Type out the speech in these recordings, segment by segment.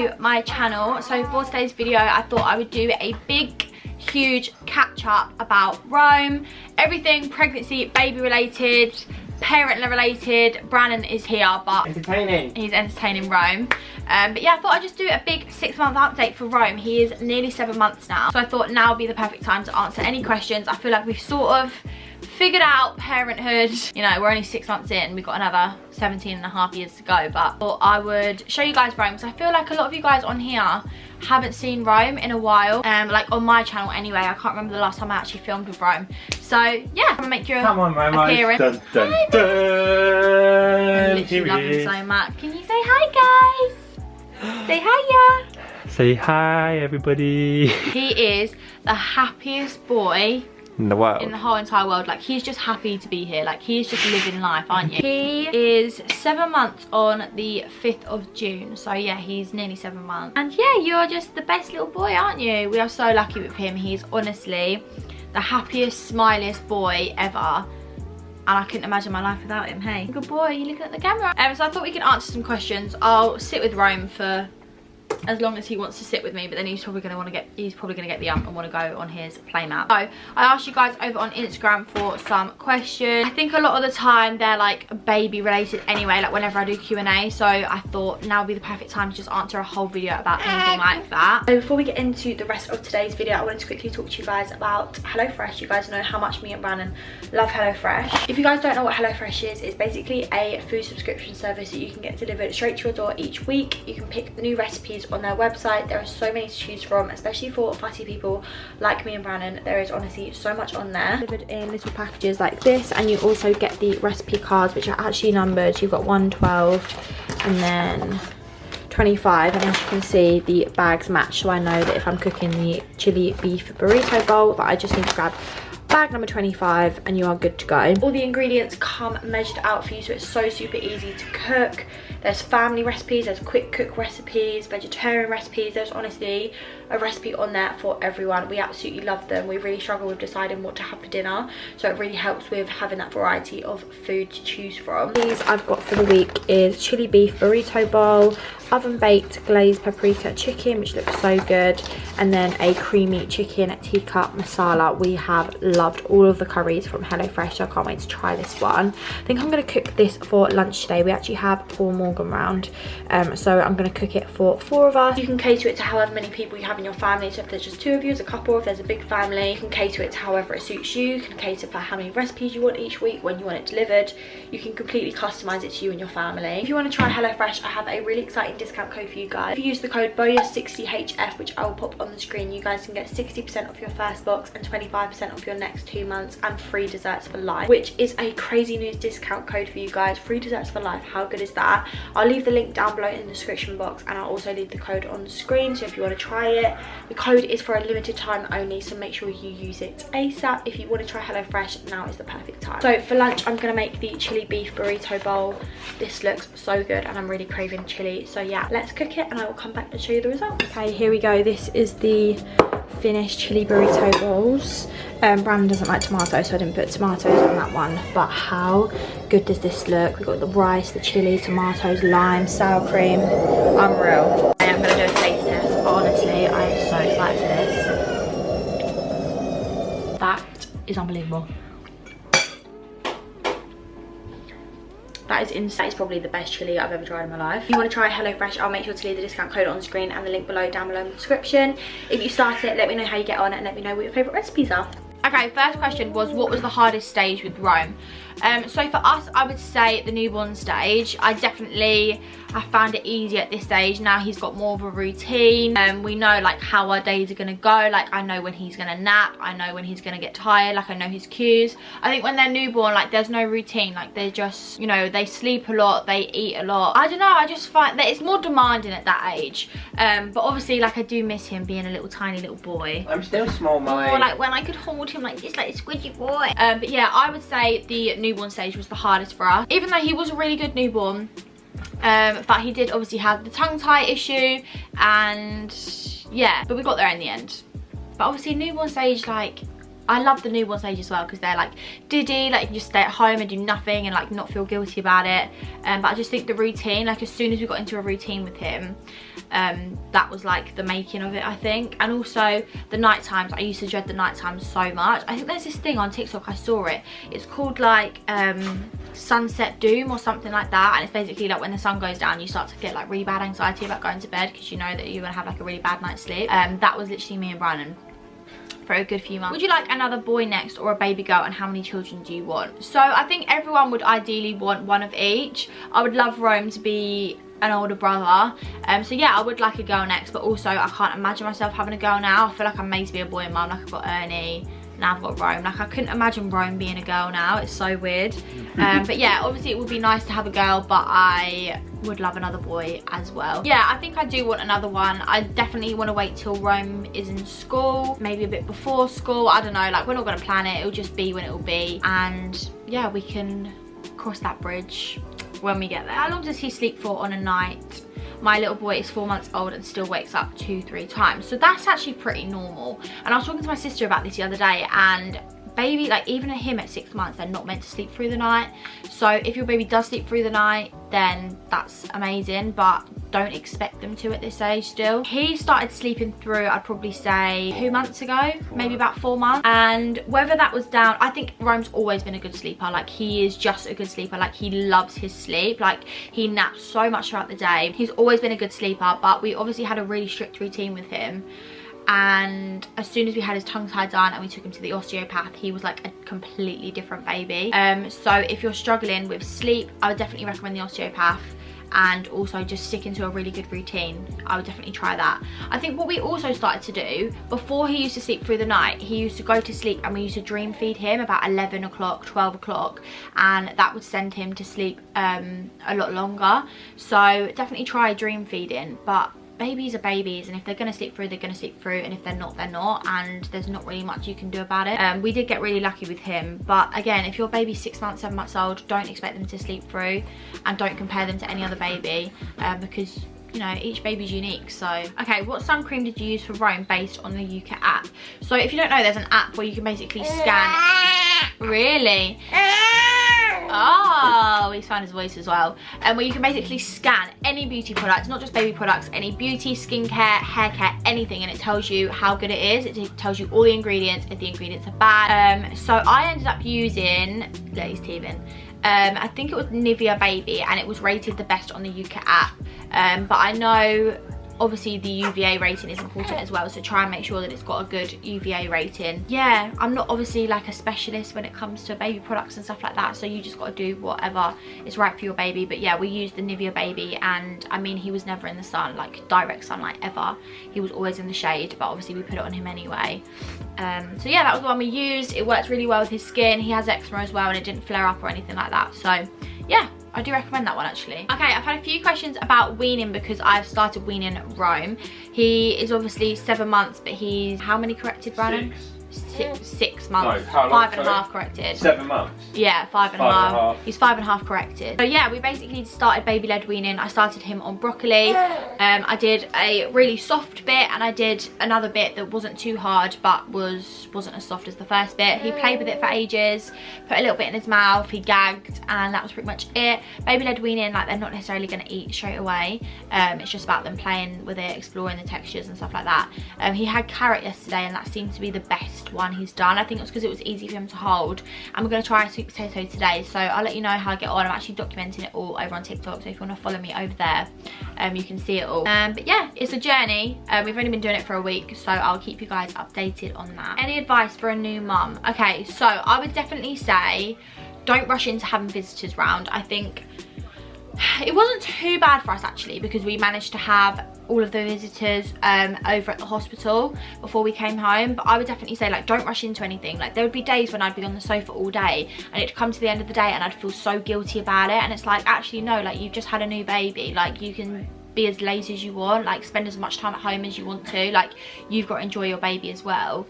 to my channel. So for today's video I thought I would do a big huge catch up about Rome, everything pregnancy, baby related, parent related. Brandon is here but he's entertaining Rome. But yeah, I thought I'd just do a big 6-month update for Rome. He is nearly 7 months now, so I thought now would be the perfect time to answer any questions. I feel like we've sort of figured out parenthood. You know, we're only 6 months in, we've got another 17.5 years to go, but I thought I would show you guys Rome because I feel like a lot of you guys on here haven't seen Rome in a while, like on my channel anyway. I can't remember the last time I actually filmed with Rome, so yeah, I'm gonna make your appearance. Dun, dun, dun. I literally love him so much. Can you say hi, guys? Say hi, yeah. Say hi, everybody. He is the happiest boy in the world, in the whole entire world. Like, he's just happy to be here. Like, he's just living life, aren't you? He is 7 months on the 5th of June, so yeah, he's nearly 7 months. And yeah, you're just the best little boy, aren't you? We are so lucky with him. He's honestly the happiest, smiliest boy ever, and I couldn't imagine my life without him. Hey, good boy, you looking at the camera. So I thought we could answer some questions. I'll sit with Rome for as long as he wants to sit with me, but then he's probably going to get the ump and want to go on his play mat. So I asked you guys over on Instagram for some questions. I think a lot of the time they're like baby related anyway, like whenever I do Q&A, so I thought now would be the perfect time to just answer a whole video about anything like that. So before we get into the rest of today's video, I wanted to quickly talk to you guys about HelloFresh. You guys know how much me and Brandon love HelloFresh. If you guys don't know what HelloFresh is, it's basically a food subscription service that you can get delivered straight to your door each week. You can pick new recipes on their website. There are so many to choose from, especially for fussy people like me and Brandon. There is honestly so much on there, delivered in little packages like this, and you also get the recipe cards, which are actually numbered. You've got 1, 12 and then 25, and as you can see the bags match, so I know that if I'm cooking the chili beef burrito bowl that I just need to grab bag number 25 and you are good to go. All the ingredients come measured out for you, so it's so super easy to cook. There's family recipes, there's quick cook recipes, vegetarian recipes. There's honestly a recipe on there for everyone. We absolutely love them. We really struggle with deciding what to have for dinner, so it really helps with having that variety of food to choose from. These I've got for the week is chili beef burrito bowl, oven baked glazed paprika chicken, which looks so good, and then a creamy chicken tikka masala. We have loved all of the curries from HelloFresh, so I can't wait to try this one. I think I'm going to cook this for lunch today. We actually have Paul Morgan round, so I'm going to cook it for 4 of us. You can cater it to however many people you have in your family, so if there's just 2 of you as a couple, if there's a big family, you can cater it to however it suits you. You can cater for how many recipes you want each week, when you want it delivered. You can completely customize it to you and your family. If you want to try HelloFresh, I have a really exciting discount code for you guys. If you use the code Bowyer60HF, which I will pop on the screen, you guys can get 60% off your first box and 25% off your next 2 months, and free desserts for life, which is a crazy new discount code for you guys. Free desserts for life, how good is that? I'll leave the link down below in the description box, and I'll also leave the code on the screen, so if you want to try it. The code is for a limited time only, so make sure you use it ASAP. If you want to try HelloFresh, now is the perfect time. So for lunch I'm going to make the chili beef burrito bowl. This looks so good and I'm really craving chili, so yeah, let's cook it and I will come back and show you the results. Okay, here we go. This is the finished chili burrito bowls. Brandon doesn't like tomatoes, so I didn't put tomatoes on that one, but how good does this look? We've got the rice, the chili, tomatoes, lime, sour cream. Unreal. I am going to do a taste test, but honestly I am so excited for this. That is unbelievable. That is insane. That is probably the best chili I've ever tried in my life. If you want to try HelloFresh, I'll make sure to leave the discount code on the screen and the link down below in the description. If you start it, let me know how you get on and let me know what your favourite recipes are. Okay, first question was, what was the hardest stage with Rome? So for us, I would say the newborn stage. I found it easier at this stage. Now he's got more of a routine. We know like how our days are gonna go. Like, I know when he's gonna nap, I know when he's gonna get tired, like I know his cues. I think when they're newborn, like there's no routine. Like they're just, you know, they sleep a lot, they eat a lot. I don't know, I just find that it's more demanding at that age. But obviously, like, I do miss him being a little tiny little boy. I'm still small, Mike. Or like when I could hold him like this, like a squidgy boy. But yeah, I would say the newborn stage was the hardest for us, even though he was a really good newborn. But he did obviously have the tongue tie issue, and yeah, but we got there in the end. But obviously newborn stage, like, I love the newborn stage as well, because they're like diddy, like you can just stay at home and do nothing and like not feel guilty about it. But I just think the routine, like as soon as we got into a routine with him, that was like the making of it, I think. And also the night times, I used to dread the night times so much. I think there's this thing on TikTok, I saw it, it's called like sunset doom or something like that, and it's basically like when the sun goes down you start to get like really bad anxiety about going to bed, because you know that you're gonna have like a really bad night's sleep. That was literally me and Brandon for a good few months. Would you like another boy next or a baby girl, and how many children do you want? So I think everyone would ideally want one of each. I would love Rome to be an older brother, so yeah, I would like a girl next, but also I can't imagine myself having a girl now. I feel like I'm made to be a boy mum, like I've got Ernie, now I've got Rome. Like I couldn't imagine Rome being a girl now, it's so weird. But yeah, obviously it would be nice to have a girl, but I would love another boy as well. Yeah, I think I do want another one. I definitely want to wait till Rome is in school, maybe a bit before school, I don't know, like we're not going to plan it, it'll just be when it will be, and yeah, we can cross that bridge when we get there. How long does he sleep for on a night? My little boy is 4 months old and still wakes up 2-3 times, so that's actually pretty normal. And I was talking to my sister about this the other day, and baby, like even him at 6 months, they're not meant to sleep through the night. So if your baby does sleep through the night, then that's amazing, but don't expect them to at this age still. He started sleeping through, I'd probably say 2 months ago, maybe about 4 months. And whether that was down, I think Rome's always been a good sleeper. Like he is just a good sleeper. Like he loves his sleep. Like he naps so much throughout the day. He's always been a good sleeper, but we obviously had a really strict routine with him. And as soon as we had his tongue tied down and we took him to the osteopath, he was like a completely different baby. So if you're struggling with sleep, I would definitely recommend the osteopath, and also just sticking to a really good routine. I would definitely try that. I think what we also started to do, before he used to sleep through the night, he used to go to sleep and we used to dream feed him about 11 o'clock, 12 o'clock, and that would send him to sleep a lot longer. So definitely try dream feeding, but babies are babies, and if they're going to sleep through, they're going to sleep through, and if they're not, they're not, and there's not really much you can do about it. We did get really lucky with him, but again, if your baby's 6 months, 7 months old, don't expect them to sleep through, and don't compare them to any other baby, because you know, each baby's unique. So okay, what sun cream did you use for Rome based on the UK app? So if you don't know, there's an app where you can basically scan. Really? Oh, he's found his voice as well. And where you can basically scan any beauty products, not just baby products, any beauty, skincare, hair care, anything, and it tells you how good it is. It tells you all the ingredients, if the ingredients are bad. So I ended up using, he's teething, I think it was Nivea Baby, and it was rated the best on the UK app. But I know obviously the UVA rating is important as well, so try and make sure that it's got a good UVA rating. Yeah, I'm not obviously like a specialist when it comes to baby products and stuff like that, so you just got to do whatever is right for your baby. But yeah, we used the Nivea Baby, and I mean, he was never in the sun, like direct sunlight ever. He was always in the shade, but obviously we put it on him anyway. So yeah, that was the one we used. It worked really well with his skin. He has eczema as well, and it didn't flare up or anything like that. So yeah, I do recommend that one actually. Okay, I've had a few questions about weaning because I've started weaning Rome. He is obviously 7 months, but he's, how many corrected, Brandon? 6 months. No, how long? 5.5 corrected. 7 months? Yeah, 5.5. He's 5.5 corrected. So yeah, we basically started baby-led weaning. I started him on broccoli. I did a really soft bit, and I did another bit that wasn't too hard, but wasn't as soft as the first bit. He played with it for ages, put a little bit in his mouth, he gagged, and that was pretty much it. Baby-led weaning, like, they're not necessarily going to eat straight away. It's just about them playing with it, exploring the textures and stuff like that. He had carrot yesterday, and that seemed to be the best one he's done. I think it was because it was easy for him to hold. And we're going to try a sweet potato today, so I'll let you know how I get on. I'm actually documenting it all over on TikTok, so if you want to follow me over there, you can see it all. But yeah, it's a journey. We've only been doing it for a week, so I'll keep you guys updated on that. Any advice for a new mum? Okay, so I would definitely say don't rush into having visitors round. I think it wasn't too bad for us actually, because we managed to have all of the visitors over at the hospital before we came home. But I would definitely say, like, don't rush into anything. Like, there would be days when I'd be on the sofa all day and it'd come to the end of the day and I'd feel so guilty about it, and it's like, actually no, like, you've just had a new baby, like, you can be as lazy as you want, like, spend as much time at home as you want to, like, you've got to enjoy your baby as well.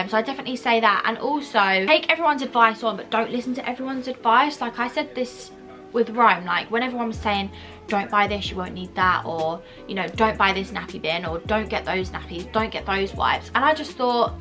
So I definitely say that. And also take everyone's advice on, but don't listen to everyone's advice. Like I said this with Rome, like, when everyone was saying don't buy this, you won't need that, or, you know, don't buy this nappy bin, or don't get those nappies, don't get those wipes, and I just thought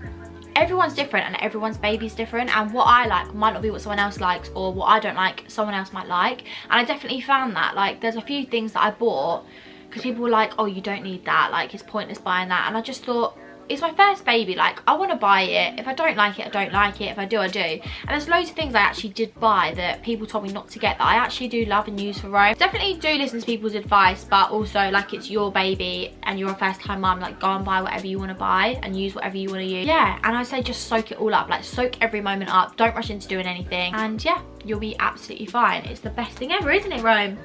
everyone's different and everyone's baby's different, and what I like might not be what someone else likes, or what I don't like someone else might like. And I definitely found that, like, there's a few things that I bought because people were like, oh, you don't need that, like it's pointless buying that. And I just thought, it's my first baby, like I want to buy it. If I don't like it, I don't like it. If I do, I do. And there's loads of things I actually did buy that people told me not to get that I actually do love and use for Rome. Definitely do listen to people's advice, but also, like, it's your baby and you're a first time mum, like go and buy whatever you want to buy and use whatever you want to use. Yeah, and I say just soak it all up, like soak every moment up. Don't rush into doing anything, and yeah, you'll be absolutely fine. It's the best thing ever, isn't it, Rome?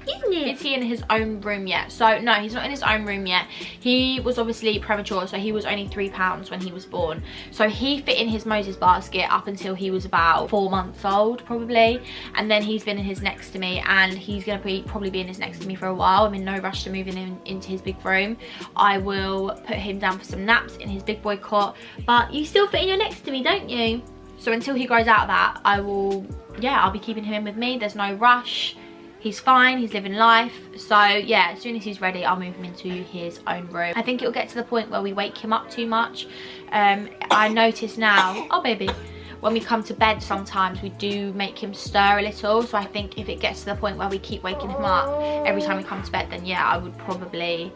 Isn't it? Is he in his own room yet? So no, he's not in his own room yet. He was obviously premature, so he was only 3 pounds when he was born. So he fit in his Moses basket up until he was about 4 months old probably, and then he's been in his next to me, and he's gonna probably be in his next to me for a while. I'm in no rush to move him into his big room. I will put him down for some naps in his big boy cot, but you still fit in your next to me, don't you? So until he grows out of that, I'll be keeping him in with me. There's no rush. He's fine, he's living life. So yeah, as soon as he's ready, I'll move him into his own room. I think it'll get to the point where we wake him up too much. I notice now, oh baby, when we come to bed sometimes we do make him stir a little. So I think if it gets to the point where we keep waking him up every time we come to bed, then yeah, I would probably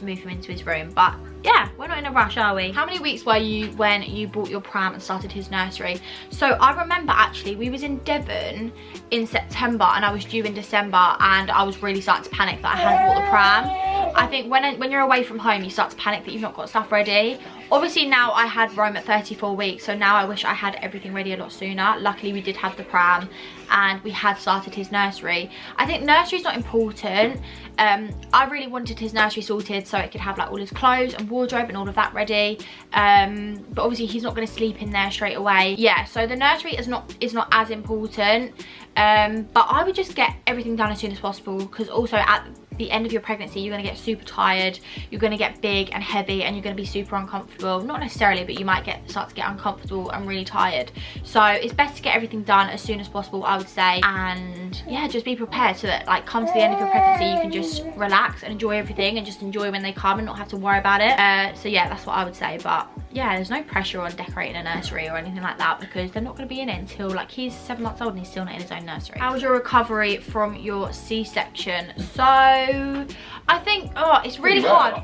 move him into his room. But yeah, we're not in a rush, are we? How many weeks were you when you bought your pram and started his nursery? So I remember actually we was in Devon in September and I was due in December, and I was really starting to panic that I hadn't bought the pram. I think when you're away from home, you start to panic that you've not got stuff ready. Obviously now I had Rome at 34 weeks, so now I wish I had everything ready a lot sooner. Luckily we did have the pram and we had started his nursery. I think nursery's not important. I really wanted his nursery sorted so it could have like all his clothes and wardrobe and all of that ready. But obviously he's not going to sleep in there straight away. Yeah, so the nursery is not as important. But I would just get everything done as soon as possible, because also at the end of your pregnancy you're going to get super tired, you're going to get big and heavy, and you're going to be super uncomfortable. Not necessarily, but you might start to get uncomfortable and really tired. So it's best to get everything done as soon as possible, I would say. And yeah, just be prepared so that like come to the end of your pregnancy you can just relax and enjoy everything, and just enjoy when they come and not have to worry about it. So yeah, that's what I would say. But yeah, there's no pressure on decorating a nursery or anything like that, because they're not going to be in it until like he's 7 months old and he's still not in his own nursery. How was your recovery from your C-section? So I think, it's really hard.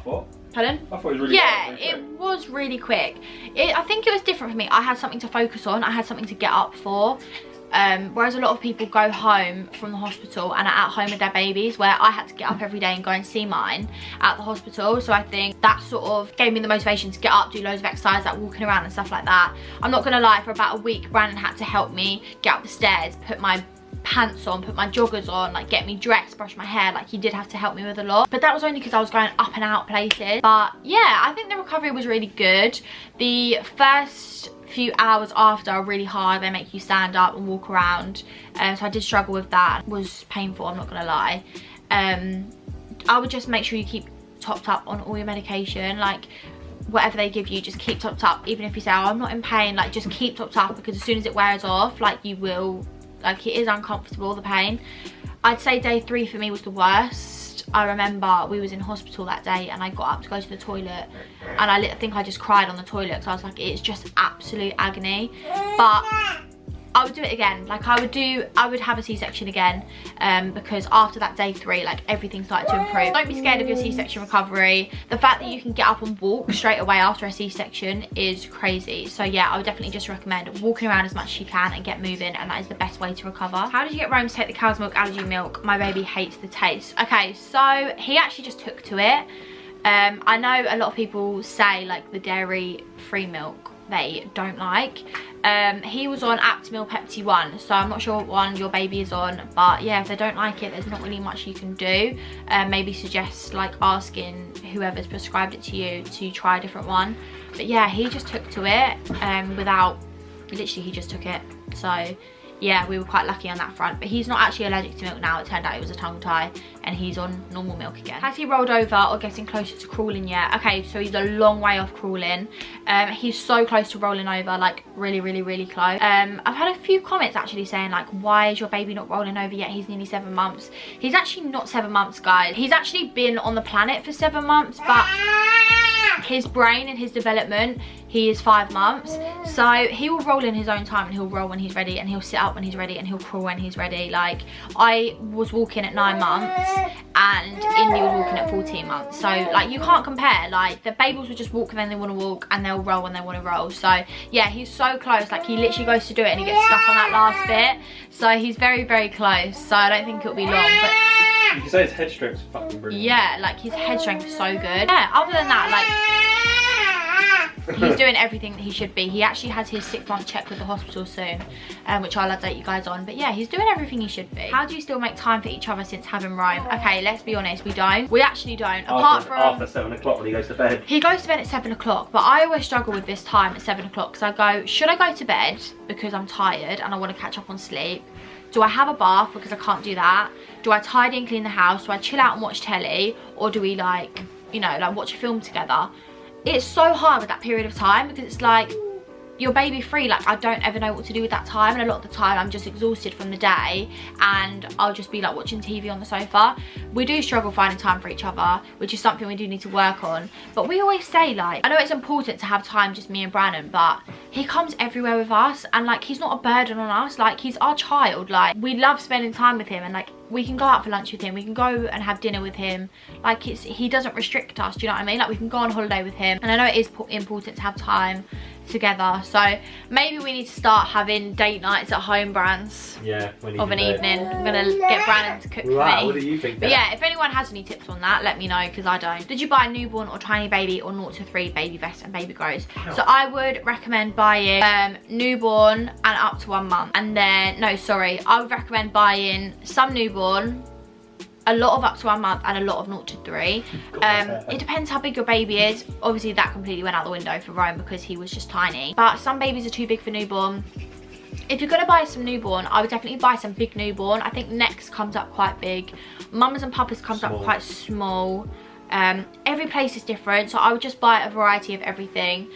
Pardon? I thought it was really quick. It was really quick. I think it was different for me. I had something to focus on. I had something to get up for. Whereas a lot of people go home from the hospital and are at home with their babies, where I had to get up every day and go and see mine at the hospital. So I think that sort of gave me the motivation to get up, do loads of exercise, like walking around and stuff like that. I'm not gonna lie, for about a week Brandon had to help me get up the stairs, put my pants on, put my joggers on, like get me dressed, brush my hair. Like he did have to help me with a lot, but that was only because I was going up and out places. But yeah, I think the recovery was really good. The first few hours after are really hard. They make you stand up and walk around, so I did struggle with that. It was painful, I'm not gonna lie. I would just make sure you keep topped up on all your medication. Like whatever they give you, just keep topped up. Even if you say, oh, I'm not in pain, like just keep topped up, because as soon as it wears off, like you will, like it is uncomfortable, the pain. I'd say day 3 for me was the worst. I remember we was in hospital that day and I got up to go to the toilet, and I think I just cried on the toilet, because I was like, it's just absolute agony. But I would do it again. Like I would have a C-section again, because after that day 3, like everything started to improve. Don't be scared of your C-section recovery. The fact that you can get up and walk straight away after a C-section is crazy. So yeah, I would definitely just recommend walking around as much as you can and get moving, and that is the best way to recover. How did you get Rome to take the cow's milk allergy milk? My baby hates the taste. Okay, so he actually just took to it. I know a lot of people say like the dairy free milk they don't like. He was on Aptamil Pepti 1, so I'm not sure what one your baby is on, but yeah, if they don't like it, there's not really much you can do. Maybe suggest like asking whoever's prescribed it to you to try a different one. But yeah, he just took to it literally he just took it. So yeah, we were quite lucky on that front. But he's not actually allergic to milk now. It turned out it was a tongue tie, and he's on normal milk again. Has he rolled over or getting closer to crawling yet? Okay, so he's a long way off crawling. He's so close to rolling over, like really, really, really close. I've had a few comments actually saying like, why is your baby not rolling over yet? He's nearly 7 months. He's actually not 7 months, guys. He's actually been on the planet for 7 months, but his brain and his development, he is 5 months, so he will roll in his own time, and he'll roll when he's ready, and he'll sit up when he's ready, and he'll crawl when he's ready. Like, I was walking at 9 months and Indy was walking at 14 months, so like you can't compare. Like, the babies will just walk when they want to walk, and they'll roll when they want to roll. So yeah, he's so close. Like, he literally goes to do it and he gets stuck on that last bit, so he's very, very close. So I don't think it'll be long, but you can say his head strength's fucking brilliant. yeah, like his head strength is so good. Yeah, other than that, like, he's doing everything that he should be. He actually has his 6-month check with the hospital soon, which I'll update you guys on. But yeah, he's doing everything he should be. How do you still make time for each other since having Rome? Okay, let's be honest, we don't. We actually don't. Apart from after 7 o'clock when he goes to bed. He goes to bed at 7 o'clock, but I always struggle with this time at 7 o'clock, because I go, should I go to bed because I'm tired and I want to catch up on sleep? Do I have a bath because I can't do that? Do I tidy and clean the house? Do I chill out and watch telly? Or do we, like, you know, like watch a film together? It's so hard with that period of time, because it's like, you're baby free. Like, I don't ever know what to do with that time, and a lot of the time I'm just exhausted from the day, and I'll just be like watching TV on the sofa. We do struggle finding time for each other, which is something we do need to work on. But we always say, like, I know it's important to have time, just me and Brandon, but he comes everywhere with us, and like, he's not a burden on us. Like, he's our child. Like, we love spending time with him, and like, we can go out for lunch with him, we can go and have dinner with him. Like, he doesn't restrict us, do you know what I mean? Like, we can go on holiday with him, and I know it is important to have time together. So maybe we need to start having date nights at home, Brands. Yeah, of an evening. I'm gonna get Brandon to cook for me. What do you think? But yeah, if anyone has any tips on that, let me know, because I don't. Did you buy a newborn or tiny baby or 0 to 3 baby vest and baby grows? So I would recommend buying newborn and up to 1 month, and then I would recommend buying some newborn, a lot of up to 1 month, and a lot of 0 to 3. It depends how big your baby is. Obviously that completely went out the window for Rome because he was just tiny, but some babies are too big for newborn. If you're gonna buy some newborn, I would definitely buy some big newborn. I think Next comes up quite big, Mamas and Papas comes up quite small. Every place is different, so I would just buy a variety of everything.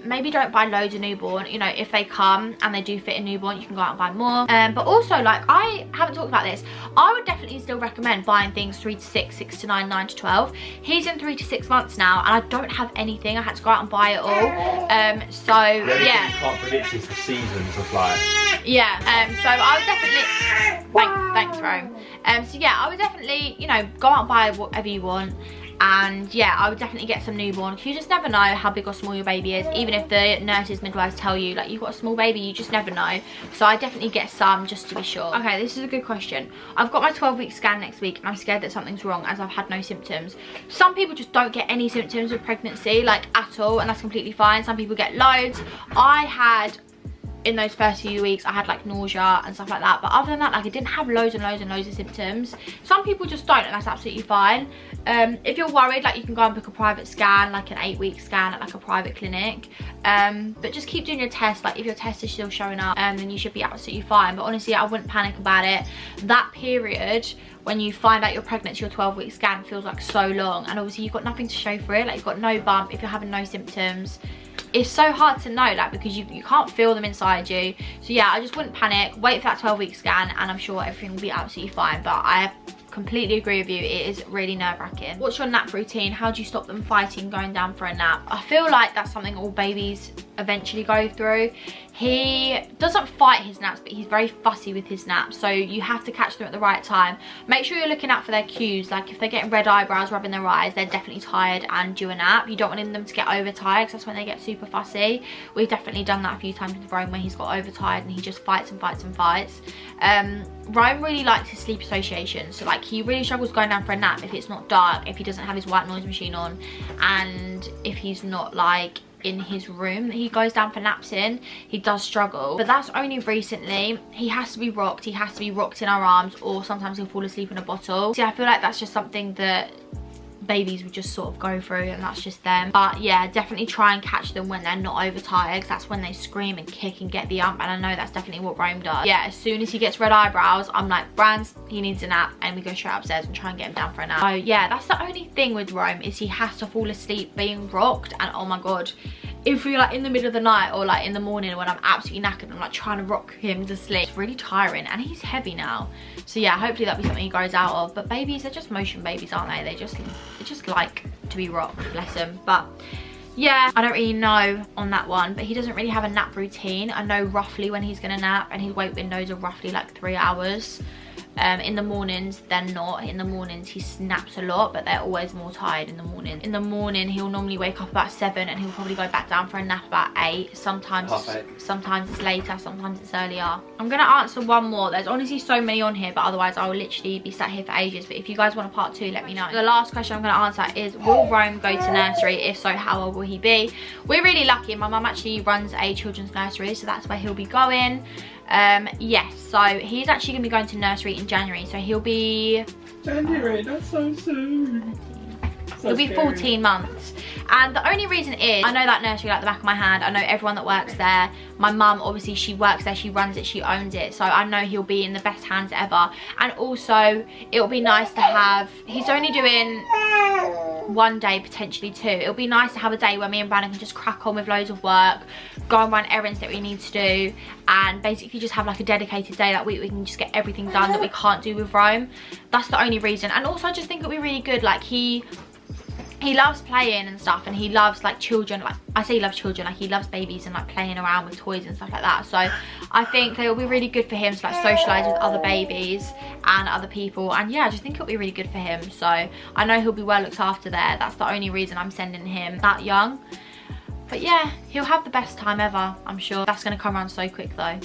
Maybe don't buy loads of newborn. You know, if they come and they do fit in newborn, you can go out and buy more. But also, like, I haven't talked about this, I would definitely still recommend buying things 3 to 6, 6 to 9, 9 to 12. He's in 3 to 6 months now, and I don't have anything. I had to go out and buy it all. So yeah, you can't predict is the seasons of life. Yeah, so I would definitely thanks Rome. So yeah, I would definitely, you know, go out and buy whatever you want. And yeah, I would definitely get some newborn, because you just never know how big or small your baby is. Even if the nurses, midwives tell you, like, you've got a small baby, you just never know. So I definitely get some, just to be sure. Okay, this is a good question. I've got my 12-week scan next week, and I'm scared that something's wrong, as I've had no symptoms. Some people just don't get any symptoms with pregnancy, like, at all, and that's completely fine. Some people get loads. I had, in those first few weeks, I had like nausea and stuff like that, but other than that, like, I didn't have loads and loads and loads of symptoms. Some people just don't, and that's absolutely fine. If you're worried, like, you can go and book a private scan, like an 8-week scan at like a private clinic, but just keep doing your test. Like, if your test is still showing up, then you should be absolutely fine. But honestly, I wouldn't panic about it. That period when you find out you're pregnant, your 12-week scan feels like so long, and obviously you've got nothing to show for it. Like, you've got no bump if you're having no symptoms. It's so hard to know, like, because you can't feel them inside you. So yeah, I just wouldn't panic. Wait for that 12-week scan, and I'm sure everything will be absolutely fine. But I completely agree with you, it is really nerve-wracking. What's your nap routine? How do you stop them fighting going down for a nap? I feel like that's something all babies eventually go through. He doesn't fight his naps, but he's very fussy with his naps, so you have to catch them at the right time. Make sure you're looking out for their cues. Like, if they're getting red eyebrows, rubbing their eyes, they're definitely tired and due a nap. You don't want them to get overtired, because that's when they get super fussy. We've definitely done that a few times with Rome, where he's got overtired and he just fights and fights and fights. Rome really likes his sleep association, so like, he really struggles going down for a nap if it's not dark, if he doesn't have his white noise machine on, and if he's not like in his room that he goes down for naps in. He does struggle, but that's only recently. He has to be rocked. He has to be rocked in our arms, or sometimes he'll fall asleep in a bottle. See, I feel like that's just something that babies would just sort of go through, and that's just them. But yeah, definitely try and catch them when they're not overtired, because that's when they scream and kick and get the ump, and I know that's definitely what Rome does. Yeah, as soon as he gets red eyebrows, I'm like, Brands, he needs a nap, and we go straight upstairs and try and get him down for a nap. So yeah, that's the only thing with Rome, is he has to fall asleep being rocked. And oh my god, if we're like in the middle of the night or like in the morning when I'm absolutely knackered, I'm like trying to rock him to sleep, it's really tiring, and he's heavy now. So yeah, hopefully that'll be something he grows out of. But babies are just motion babies, aren't they? They just like to be rocked, bless him. But yeah, I don't really know on that one, but he doesn't really have a nap routine. I know roughly when he's gonna nap, and his wake windows are roughly like 3 hours. In the mornings, they're not. In the mornings, he snaps a lot, but they're always more tired in the morning. In the morning, he'll normally wake up about 7, and he'll probably go back down for a nap about 8. Sometimes it's later, sometimes it's earlier. I'm gonna answer one more. There's honestly so many on here, but otherwise I will literally be sat here for ages. But if you guys want a part 2, let me know. The last question I'm gonna answer is, will Rome go to nursery? If so, how old will he be? We're really lucky. My mum actually runs a children's nursery, so that's where he'll be going. Yes, so he's actually gonna be going to nursery in January, so he'll be January, that's so soon. He'll be 14 months. And the only reason is, I know that nursery like the back of my hand. I know everyone that works there. My mum, obviously, she works there, she runs it, she owns it, so I know he'll be in the best hands ever. And also, it'll be nice to have, he's only doing 1 day, potentially 2. It'll be nice to have a day where me and Brandon can just crack on with loads of work, go and run errands that we need to do, and basically just have like a dedicated day that week. We can just get everything done that we can't do with Rome. That's the only reason. And also I just think it'll be really good. Like he loves playing and stuff, and he loves like children. Like I say he loves children, like he loves babies and like playing around with toys and stuff like that. So I think it will be really good for him to like socialise with other babies and other people. And yeah, I just think it'll be really good for him. So I know he'll be well looked after there. That's the only reason I'm sending him that young. But yeah, he'll have the best time ever, I'm sure. That's going to come around so quick though.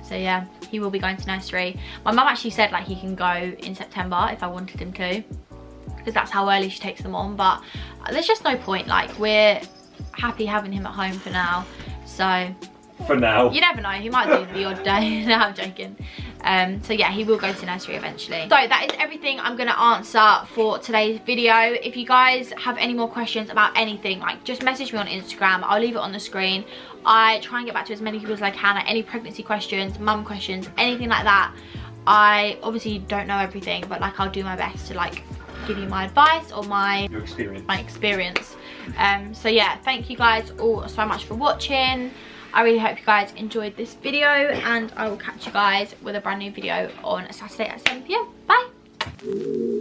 So yeah, he will be going to nursery. My mum actually said like he can go in September if I wanted him to, because that's how early she takes them on. But there's just no point. Like, we're happy having him at home for now. So for now, you never know, he might do the odd day. No, I'm joking. So yeah, he will go to nursery eventually. So that is everything I'm gonna answer for today's video. If you guys have any more questions about anything, like just message me on Instagram. I'll leave it on the screen. I try and get back to as many people as I can. Like any pregnancy questions, mum questions, anything like that. I obviously don't know everything, but like I'll do my best to like give you my advice or my experience. So yeah, thank you guys all so much for watching. I really hope you guys enjoyed this video, and I will catch you guys with a brand new video on Saturday at 7 PM. Bye.